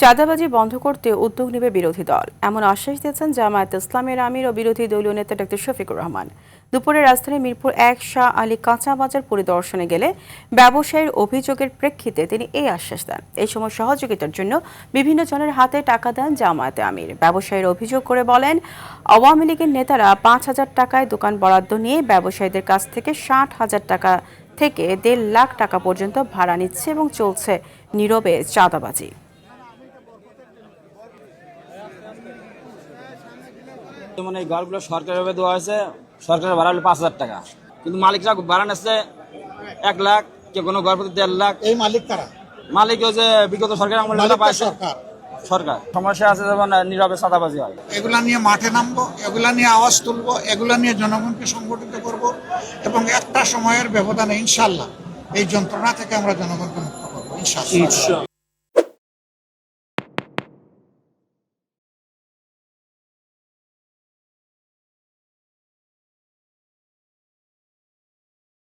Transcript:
চাঁদাবাজি বন্ধ করতে উদ্যোগ নেবে বিরোধী দল, এমন আশ্বাস দিয়েছেন জামায়াত ইসলামের আমির ও বিরোধী দলীয় নেতা ডক্টর শফিকুর রহমান। দুপুরে রাজধানীর মিরপুর ১ শাহ আলী কাঁচা বাজার পরিদর্শনে গেলে ব্যবসায়ীর অভিযোগের প্রেক্ষিতে তিনি এই আশ্বাস দেন। এই সময় সহযোগিতার জন্য বিভিন্ন জনের হাতে টাকা দেন জামায়াতে আমির। ব্যবসায়ীর অভিযোগ করে বলেন, আওয়ামী লীগের নেতারা ৫,০০০ টাকায় দোকান বরাদ্দ নিয়ে ব্যবসায়ীদের কাছ থেকে ৬০,০০০ টাকা থেকে ১.৫ লাখ টাকা পর্যন্ত ভাড়া নিচ্ছে এবং চলছে নীরবে চাঁদাবাজি। যেমন এই ঘরগুলো সরকারিভাবে দেওয়া হয়েছে, সরকারের ভাড়া হলো ৫,০০০ টাকা, কিন্তু মালিকরা ভাড়া নিচ্ছে ১ লাখ, কে কোনো ঘর প্রতি ১.৫ লাখ। এই মালিক কারা? মালিক হচ্ছে বিগত সরকার আমলে টাকা পাইছে সরকার। সমস্যা আছে, যেমন নীরবে চাঁদাবাজি হয়। এগুলা নিয়ে মাঠে নামবো, এগুলা নিয়ে আওয়াজ তুলবো, এগুলা নিয়ে জনগণকে সংগঠিত করব এবং একটা সময়ের ব্যবধানে ইনশাল্লাহ এই যন্ত্রণা থেকে আমরা জনগণকে মুক্ত করবো ইনশাল্লাহ।